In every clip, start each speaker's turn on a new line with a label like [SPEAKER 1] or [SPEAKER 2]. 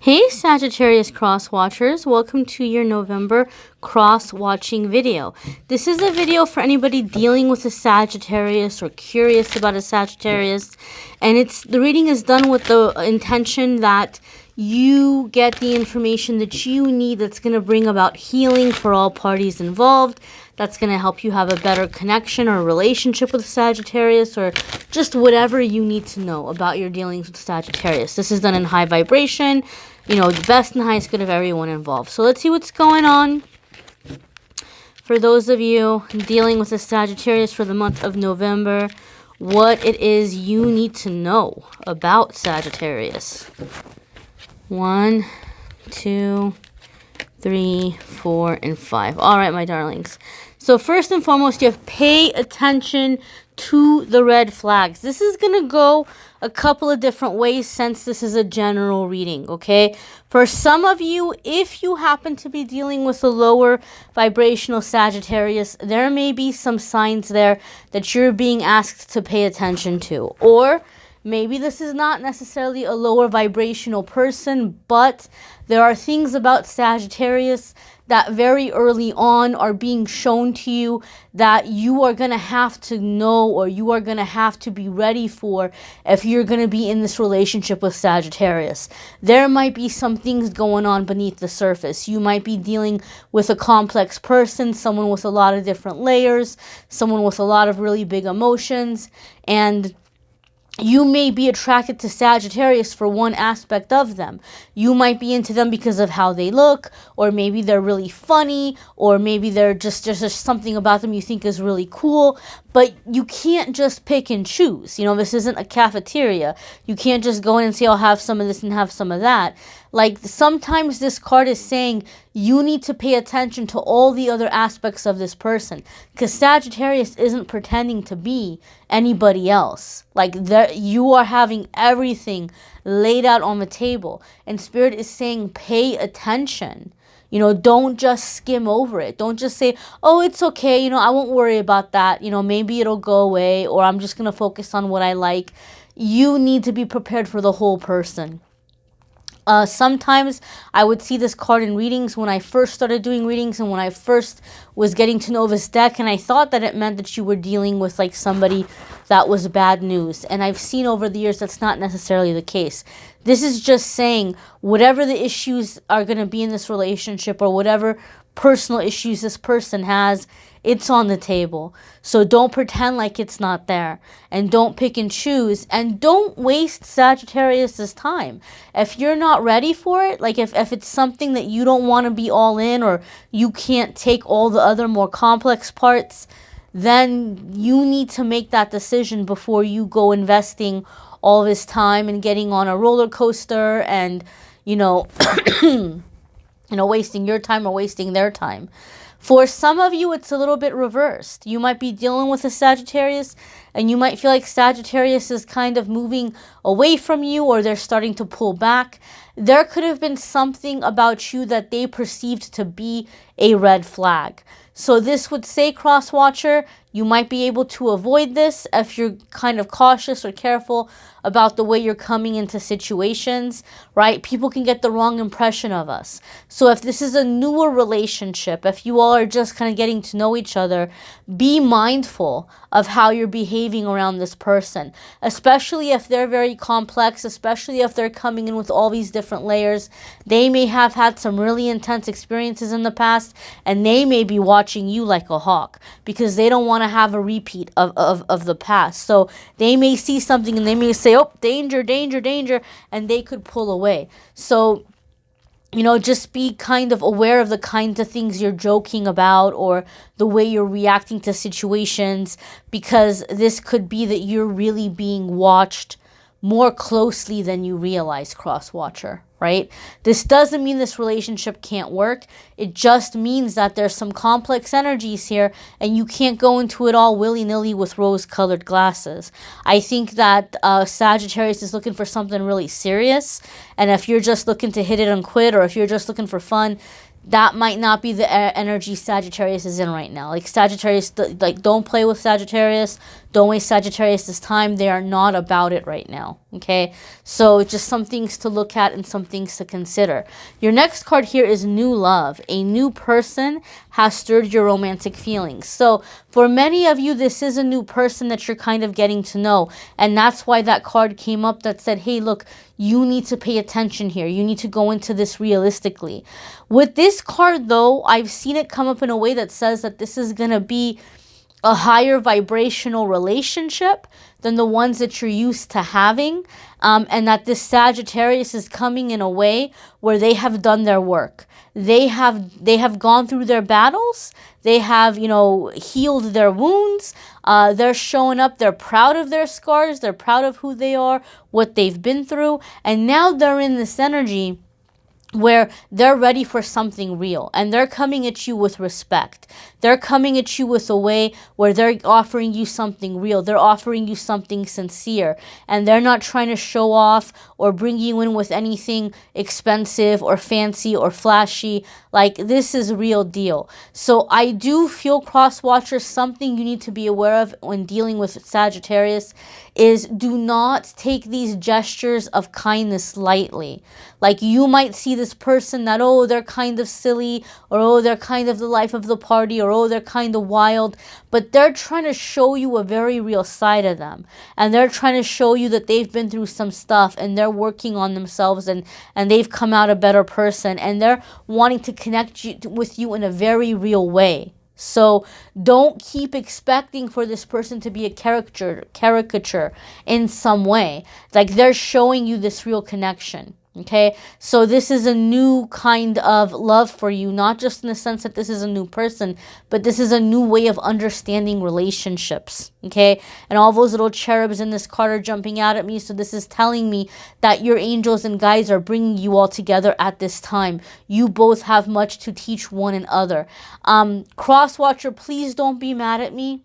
[SPEAKER 1] Hey Sagittarius cross-watchers, welcome to your November cross-watching video. This is a video for anybody dealing with a Sagittarius or curious about a Sagittarius, and the reading is done with the intention that you get the information that you need that's going to bring about healing for all parties involved. That's going to help you have a better connection or relationship with Sagittarius, or just whatever you need to know about your dealings with Sagittarius. This is done in high vibration, you know, the best and highest good of everyone involved. So let's see what's going on for those of you dealing with a Sagittarius for the month of November, what it is you need to know about Sagittarius. 1, 2, 3, 4, and 5. All right, my darlings. So first and foremost, you have pay attention to the red flags. This is going to go a couple of different ways since this is a general reading, okay? For some of you, if you happen to be dealing with a lower vibrational Sagittarius, there may be some signs there that you're being asked to pay attention to. Or maybe this is not necessarily a lower vibrational person, but there are things about Sagittarius that very early on are being shown to you that you are going to have to know, or you are going to have to be ready for if you're going to be in this relationship with Sagittarius. There might be some things going on beneath the surface. You might be dealing with a complex person, someone with a lot of different layers, someone with a lot of really big emotions, and you may be attracted to Sagittarius for one aspect of them. You might be into them because of how they look, or maybe they're really funny, or maybe they're just something about them you think is really cool. But you can't just pick and choose. You know, this isn't a cafeteria. You can't just go in and say, I'll have some of this and have some of that. Like, sometimes this card is saying you need to pay attention to all the other aspects of this person, because Sagittarius isn't pretending to be anybody else. Like, you are having everything laid out on the table, and Spirit is saying pay attention. You know, don't just skim over it. Don't just say, oh, it's okay, you know, I won't worry about that. You know, maybe it'll go away, or I'm just going to focus on what I like. You need to be prepared for the whole person. Sometimes I would see this card in readings when I first started doing readings and when I first was getting to know this deck, and I thought that it meant that you were dealing with like somebody that was bad news. And I've seen over the years that's not necessarily the case. This is just saying whatever the issues are going to be in this relationship, or whatever personal issues this person has, it's on the table. So don't pretend like it's not there, and don't pick and choose, and don't waste Sagittarius's time. If you're not ready for it, like if it's something that you don't want to be all in, or you can't take all the other more complex parts, then you need to make that decision before you go investing all this time and getting on a roller coaster and, you know, wasting your time or wasting their time. For some of you, it's a little bit reversed. You might be dealing with a Sagittarius, and you might feel like Sagittarius is kind of moving away from you, or they're starting to pull back. There could have been something about you that they perceived to be a red flag. So this would say, Crosswatcher, you might be able to avoid this if you're kind of cautious or careful about the way you're coming into situations, right? People can get the wrong impression of us. So if this is a newer relationship, if you all are just kind of getting to know each other, be mindful of how you're behaving around this person, especially if they're very complex, especially if they're coming in with all these different layers. They may have had some really intense experiences in the past, and they may be watching you like a hawk because they don't want to have a repeat of the past. So they may see something and they may say, oh, danger, danger, danger, and they could pull away. So, you know, just be kind of aware of the kinds of things you're joking about, or the way you're reacting to situations, because this could be that you're really being watched more closely than you realize, Crosswatcher, right? This doesn't mean this relationship can't work. It just means that there's some complex energies here, and you can't go into it all willy-nilly with rose-colored glasses. I think that Sagittarius is looking for something really serious, and if you're just looking to hit it and quit, or if you're just looking for fun, that might not be the energy Sagittarius is in right now. Like, Sagittarius, like, don't play with Sagittarius. Don't waste Sagittarius' time. They are not about it right now. Okay, so just some things to look at and some things to consider. Your next card here is new love. A new person has stirred your romantic feelings. So for many of you, this is a new person that you're kind of getting to know. And that's why that card came up that said, hey, look, you need to pay attention here. You need to go into this realistically. With this card, though, I've seen it come up in a way that says that this is going to be a higher vibrational relationship than the ones that you're used to having, and that this Sagittarius is coming in a way where they have done their work. They have gone through their battles. They have, you know, healed their wounds. They're showing up. They're proud of their scars. They're proud of who they are, what they've been through, and now they're in this energy where they're ready for something real, and they're coming at you with respect. They're coming at you with a way where they're offering you something real. They're offering you something sincere, and they're not trying to show off or bring you in with anything expensive or fancy or flashy. Like, this is real deal. So I do feel, Crosswatcher, something you need to be aware of when dealing with Sagittarius is do not take these gestures of kindness lightly. Like, you might see this person that, oh, they're kind of silly, or oh, they're kind of the life of the party, or oh, they're kind of wild, but they're trying to show you a very real side of them, and they're trying to show you that they've been through some stuff, and they're working on themselves, and they've come out a better person, and they're wanting to connect with you in a very real way. So don't keep expecting for this person to be a caricature in some way. Like, they're showing you this real connection. Okay, so this is a new kind of love for you, not just in the sense that this is a new person, but this is a new way of understanding relationships. Okay, and all those little cherubs in this card are jumping out at me, so this is telling me that your angels and guides are bringing you all together at this time. You both have much to teach one another. Crosswatcher, please don't be mad at me.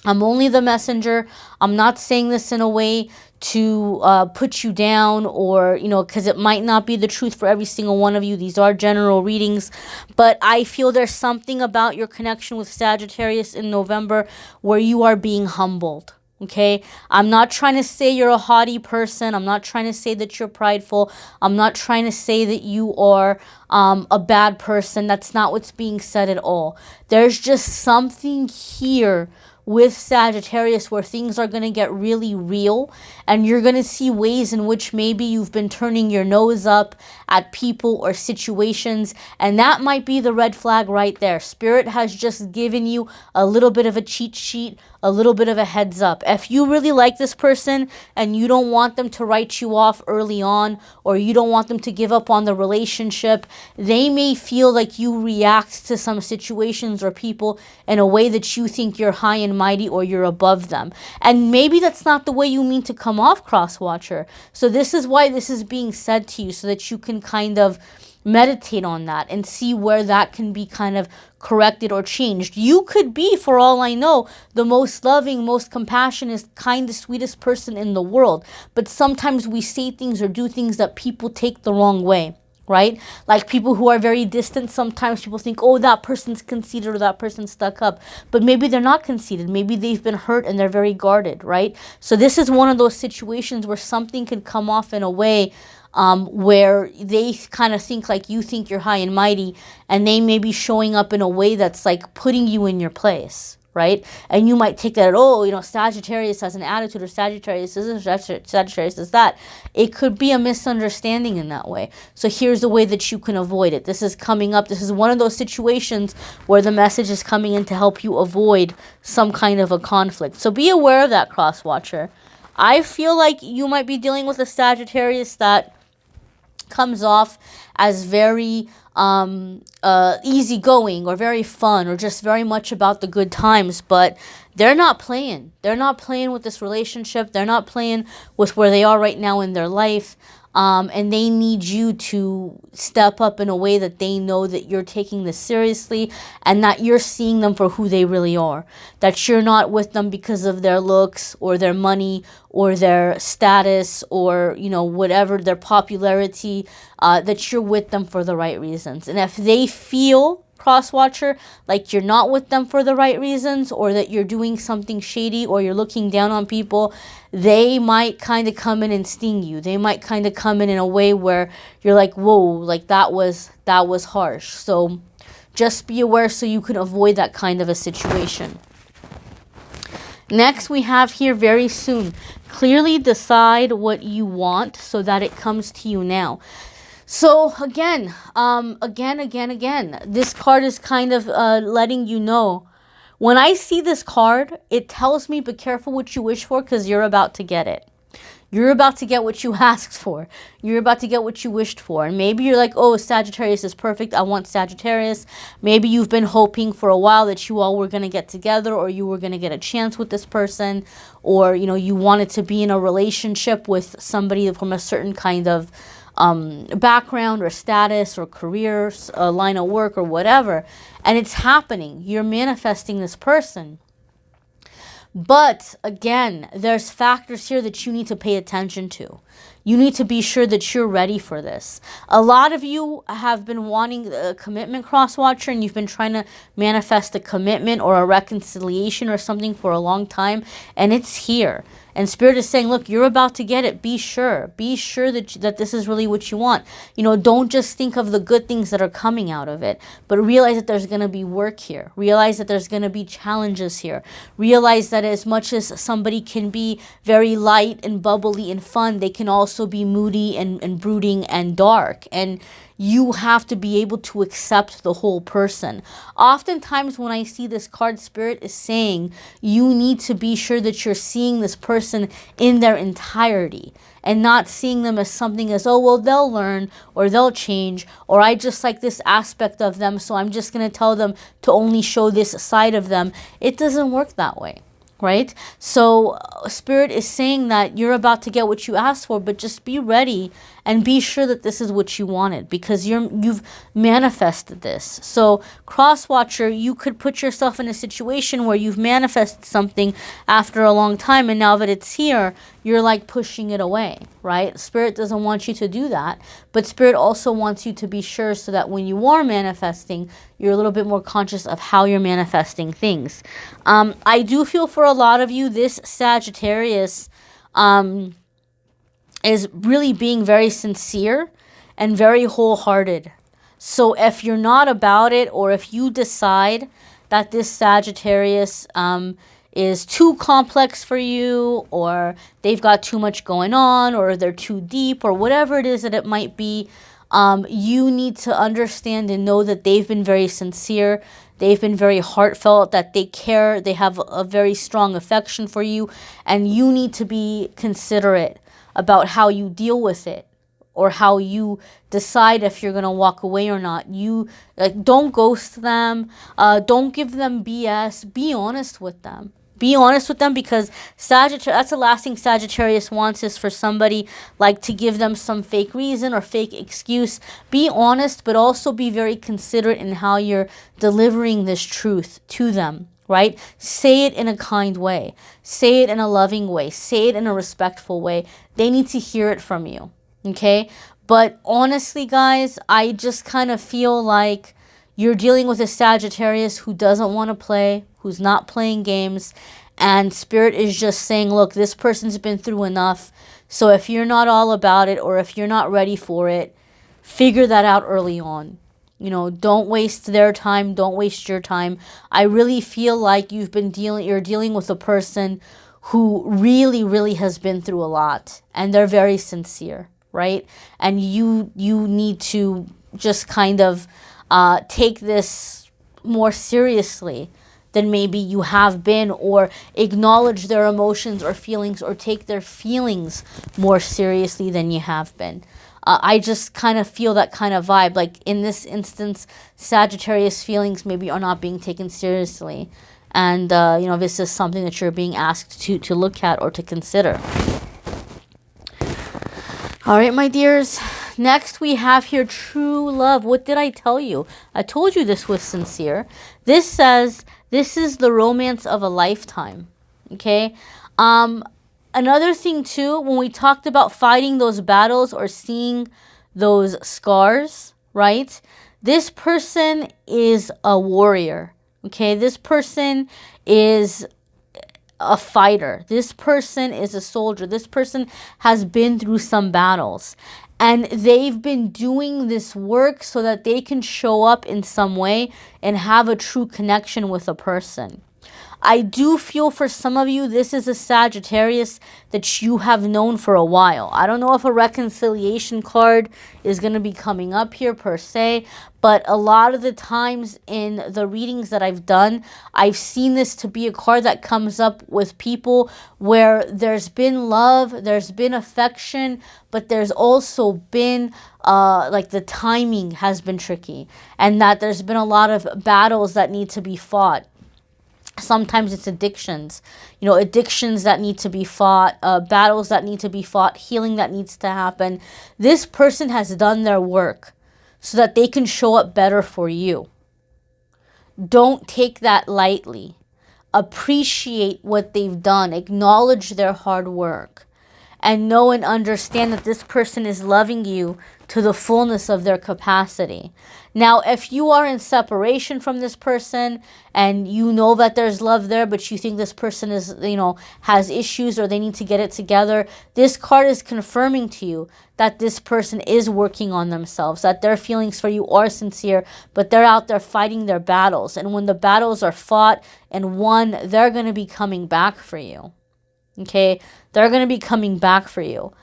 [SPEAKER 1] I'm only the messenger. I'm not saying this in a way to put you down, or, you know, because it might not be the truth for every single one of you. These are general readings, but I feel there's something about your connection with Sagittarius in November where you are being humbled. Okay, I'm not trying to say you're a haughty person. I'm not trying to say that you're prideful. I'm not trying to say that you are a bad person. That's not what's being said at all. There's just something here with Sagittarius where things are going to get really real, and you're going to see ways in which maybe you've been turning your nose up at people or situations, and that might be the red flag right there. Spirit has just given you a little bit of a cheat sheet, a little bit of a heads up. If you really like this person and you don't want them to write you off early on, or you don't want them to give up on the relationship, they may feel like you react to some situations or people in a way that you think you're high and mighty or you're above them. And maybe that's not the way you mean to come off, Crosswatcher. So this is why this is being said to you, so that you can kind of meditate on that and see where that can be kind of corrected or changed. You could be, for all I know, the most loving, most compassionate, kindest, sweetest person in the world. But sometimes we say things or do things that people take the wrong way, right? Like people who are very distant, sometimes people think, oh, that person's conceited or that person's stuck up. But maybe they're not conceited. Maybe they've been hurt and they're very guarded, right? So this is one of those situations where something can come off in a way where they kind of think like you think you're high and mighty, and they may be showing up in a way that's like putting you in your place, right? And you might take that, oh, you know, Sagittarius has an attitude, or Sagittarius is this, Sagittarius is that. It could be a misunderstanding in that way. So here's the way that you can avoid it. This is coming up. This is one of those situations where the message is coming in to help you avoid some kind of a conflict. So be aware of that, Crosswatcher. I feel like you might be dealing with a Sagittarius that comes off as very easygoing or very fun or just very much about the good times, but they're not playing. They're not playing with this relationship. They're not playing with where they are right now in their life. And they need you to step up in a way that they know that you're taking this seriously and that you're seeing them for who they really are. That you're not with them because of their looks or their money or their status or, you know, whatever, their popularity, that you're with them for the right reasons. And if they feel Crosswatcher, like you're not with them for the right reasons, or that you're doing something shady, or you're looking down on people, they might kind of come in and sting you. They might kind of come in a way where you're like, whoa, like that was harsh. So just be aware so you can avoid that kind of a situation. Next, we have here very soon. Clearly decide what you want so that it comes to you now. So again, this card is kind of letting you know. When I see this card, it tells me be careful what you wish for, because you're about to get it. You're about to get what you asked for. You're about to get what you wished for. And maybe you're like, oh, Sagittarius is perfect. I want Sagittarius. Maybe you've been hoping for a while that you all were going to get together, or you were going to get a chance with this person, or, you know, you wanted to be in a relationship with somebody from a certain kind of background or status or career, line of work or whatever. And it's happening. You're manifesting this person. But again, there's factors here that you need to pay attention to. You need to be sure that you're ready for this. A lot of you have been wanting a commitment, Crosswatcher, and you've been trying to manifest a commitment or a reconciliation or something for a long time, and it's here. And Spirit is saying, look, you're about to get it. Be sure. Be sure that this is really what you want. You know, don't just think of the good things that are coming out of it, but realize that there's going to be work here. Realize that there's going to be challenges here. Realize that as much as somebody can be very light and bubbly and fun, they can also be moody and brooding and dark. And you have to be able to accept the whole person. Oftentimes when I see this card, Spirit is saying you need to be sure that you're seeing this person in their entirety, and not seeing them as something as, oh, well, they'll learn, or they'll change, or I just like this aspect of them, so I'm just going to tell them to only show this side of them. It doesn't work that way. Right? So Spirit is saying that you're about to get what you asked for, but just be ready and be sure that this is what you wanted, because you've manifested this. So Crosswatcher, you could put yourself in a situation where you've manifested something after a long time, and now that it's here, you're like pushing it away, right? Spirit doesn't want you to do that, but Spirit also wants you to be sure so that when you are manifesting, you're a little bit more conscious of how you're manifesting things. I do feel for a lot of you, this Sagittarius is really being very sincere and very wholehearted. So if you're not about it, or if you decide that this Sagittarius is too complex for you, or they've got too much going on, or they're too deep, or whatever it is that it might be, you need to understand and know that they've been very sincere. They've been very heartfelt, that they care. They have a very strong affection for you, and you need to be considerate about how you deal with it, or how you decide if you're going to walk away or not. You don't ghost them. Don't give them BS. Be honest with them. Be honest with them, because Sagittarius, that's the last thing Sagittarius wants, is for somebody like to give them some fake reason or fake excuse. Be honest, but also be very considerate in how you're delivering this truth to them, right? Say it in a kind way. Say it in a loving way. Say it in a respectful way. They need to hear it from you, okay? But honestly, guys, I just kind of feel like you're dealing with a Sagittarius who doesn't want to play, who's not playing games, and Spirit is just saying, look, this person's been through enough, so if you're not all about it, or if you're not ready for it, figure that out early on. You know, don't waste their time, don't waste your time. I really feel like you're dealing with a person who really, really has been through a lot, and they're very sincere, right? And you need to just kind of take this more seriously than maybe you have been, or acknowledge their emotions or feelings, or take their feelings more seriously than you have been. I just kind of feel that kind of vibe. Like in this instance, Sagittarius feelings maybe are not being taken seriously. And, you know, this is something that you're being asked to look at or to consider. All right, my dears. Next, we have here true love. What did I tell you? I told you this was sincere. This says this is the romance of a lifetime. Okay? Another thing, too, when we talked about fighting those battles or seeing those scars, right? This person is a warrior, okay? This person is a fighter. This person is a soldier. This person has been through some battles. And they've been doing this work so that they can show up in some way and have a true connection with a person. I do feel for some of you, this is a Sagittarius that you have known for a while. I don't know if a reconciliation card is going to be coming up here per se, but a lot of the times in the readings that I've done, I've seen this to be a card that comes up with people where there's been love, there's been affection, but there's also been like the timing has been tricky, and that there's been a lot of battles that need to be fought. Sometimes it's addictions, addictions that need to be fought, battles that need to be fought, healing that needs to happen. This person has done their work so that they can show up better for you. Don't take that lightly. Appreciate what they've done. Acknowledge their hard work. And know and understand that this person is loving you to the fullness of their capacity. Now, if you are in separation from this person and you know that there's love there, but you think this person is, has issues or they need to get it together, this card is confirming to you that this person is working on themselves, that their feelings for you are sincere, but they're out there fighting their battles. And when the battles are fought and won, they're going to be coming back for you. Okay? They're going to be coming back for you.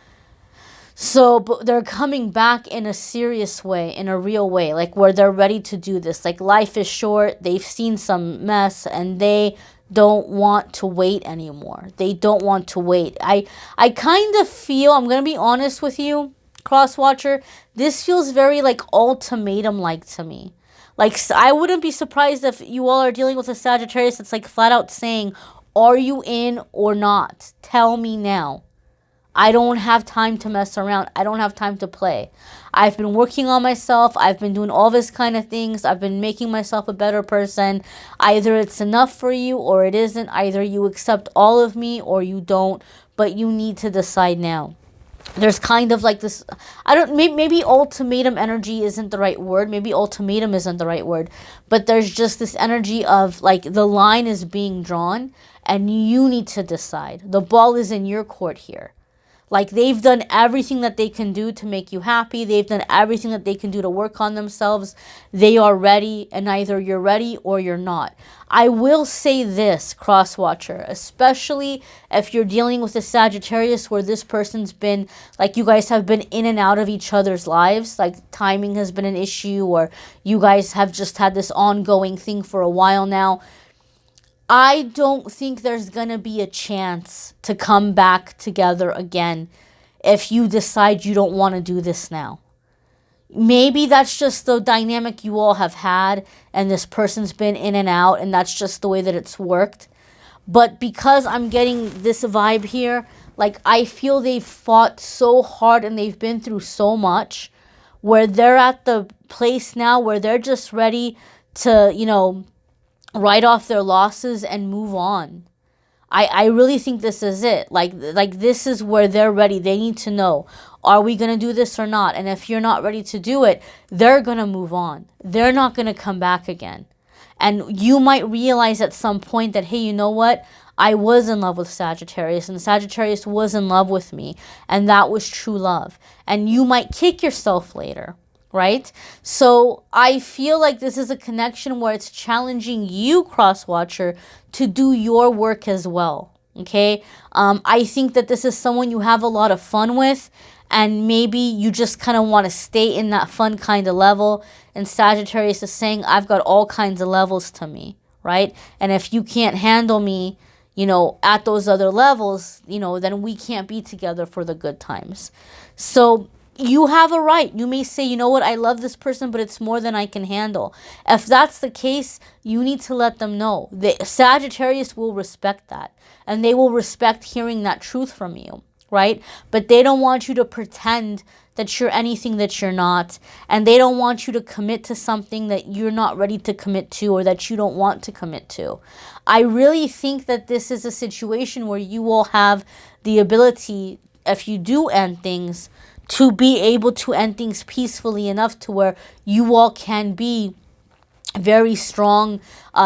[SPEAKER 1] So, but they're coming back in a serious way, in a real way, like where they're ready to do this. Like, life is short, they've seen some mess, and they don't want to wait anymore. They don't want to wait. I kind of feel, I'm going to be honest with you, Crosswatcher, this feels very like ultimatum-like to me. Like, I wouldn't be surprised if you all are dealing with a Sagittarius that's like flat out saying, are you in or not? Tell me now. I don't have time to mess around. I don't have time to play. I've been working on myself. I've been doing all this kind of things. I've been making myself a better person. Either it's enough for you or it isn't. Either you accept all of me or you don't. But you need to decide now. There's kind of like this, maybe ultimatum energy isn't the right word. Maybe ultimatum isn't the right word. But there's just this energy of like the line is being drawn and you need to decide. The ball is in your court here. Like, they've done everything that they can do to make you happy. They've done everything that they can do to work on themselves. They are ready, and either you're ready or you're not. I will say this, Crosswatcher, especially if you're dealing with a Sagittarius where this person's been, like, you guys have been in and out of each other's lives, like timing has been an issue, or you guys have just had this ongoing thing for a while now. I don't think there's going to be a chance to come back together again if you decide you don't want to do this now. Maybe that's just the dynamic you all have had and this person's been in and out and that's just the way that it's worked. But because I'm getting this vibe here, like, I feel they've fought so hard and they've been through so much where they're at the place now where they're just ready to, write off their losses and move on. I really think this is it. Like this is where they're ready. They need to know, are we going to do this or not? And if you're not ready to do it, they're going to move on. They're not going to come back again. And you might realize at some point that, hey, you know what? I was in love with Sagittarius and Sagittarius was in love with me. And that was true love. And you might kick yourself later. Right? So I feel like this is a connection where it's challenging you, Crosswatcher, to do your work as well. Okay? I think that this is someone you have a lot of fun with, and maybe you just kind of want to stay in that fun kind of level. And Sagittarius is saying, I've got all kinds of levels to me. Right? And if you can't handle me, at those other levels, then we can't be together for the good times. So you have a right. You may say, you know what, I love this person, but it's more than I can handle. If that's the case, you need to let them know. The Sagittarius will respect that. And they will respect hearing that truth from you, right? But they don't want you to pretend that you're anything that you're not. And they don't want you to commit to something that you're not ready to commit to or that you don't want to commit to. I really think that this is a situation where you will have the ability, if you do end things, to be able to end things peacefully enough to where you all can be very strong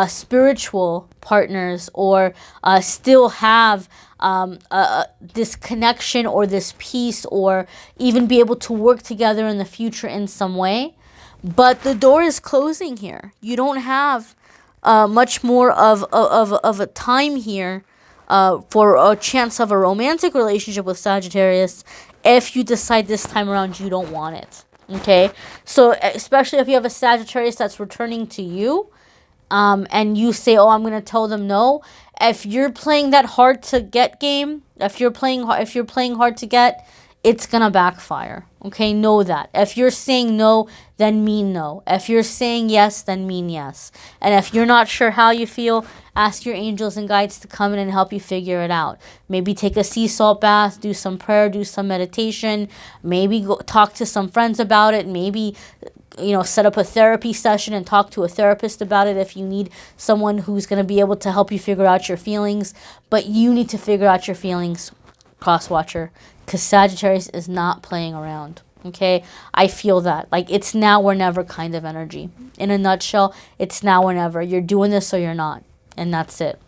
[SPEAKER 1] spiritual partners, or still have this connection or this peace, or even be able to work together in the future in some way. But the door is closing here. You don't have much more of a time here for a chance of a romantic relationship with Sagittarius if you decide this time around you don't want it. Okay, so especially if you have a Sagittarius that's returning to you, and you say, oh, I'm gonna tell them no. If you're playing that hard to get game, if you're playing hard to get, it's gonna backfire. Okay, know that. If you're saying no, then mean no. If you're saying yes, then mean yes. And if you're not sure how you feel, ask your angels and guides to come in and help you figure it out. Maybe take a sea salt bath, do some prayer, do some meditation. Maybe go talk to some friends about it. Maybe, you know, set up a therapy session and talk to a therapist about it if you need someone who's going to be able to help you figure out your feelings. But you need to figure out your feelings, Crosswatcher, because Sagittarius is not playing around. Okay, I feel that. Like, it's now or never kind of energy. In a nutshell, it's now or never. You're doing this or you're not. And that's it.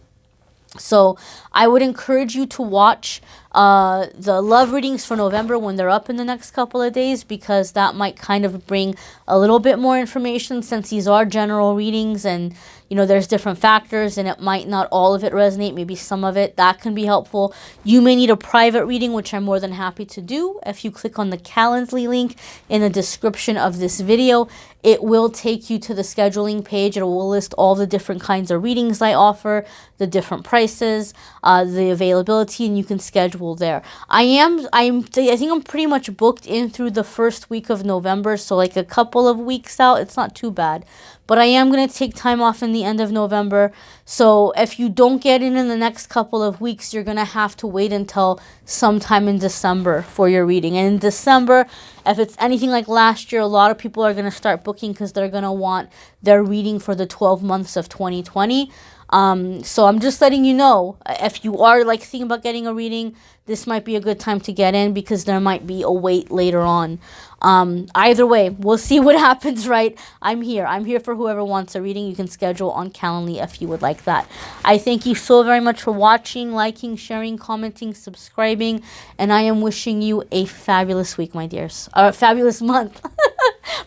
[SPEAKER 1] So I would encourage you to watch the love readings for November when they're up in the next couple of days, because that might kind of bring a little bit more information, since these are general readings and, you know, there's different factors and it might not all of it resonate. Maybe some of it, that can be helpful. You may need a private reading, which I'm more than happy to do. If you click on the Calendly link in the description of this video, it will take you to the scheduling page. It will list all the different kinds of readings I offer, the different prices, the availability, and you can schedule there. I think I'm pretty much booked in through the first week of November, so like a couple of weeks out. It's not too bad. But I am going to take time off in the end of November. So if you don't get in the next couple of weeks, you're going to have to wait until sometime in December for your reading. And in December, if it's anything like last year, a lot of people are going to start booking because they're going to want their reading for the 12 months of 2020. So I'm just letting you know, if you are like thinking about getting a reading, this might be a good time to get in, because there might be a wait later on. Either way, we'll see what happens, right? I'm here for whoever wants a reading. You can schedule on Calendly if you would like that. I thank you so very much for watching, liking, sharing, commenting, subscribing, and I am wishing you a fabulous week, my dears, or a fabulous month,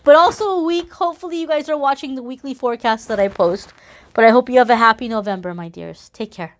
[SPEAKER 1] but also a week. Hopefully you guys are watching the weekly forecast that I post. But I hope you have a happy November, my dears. Take care.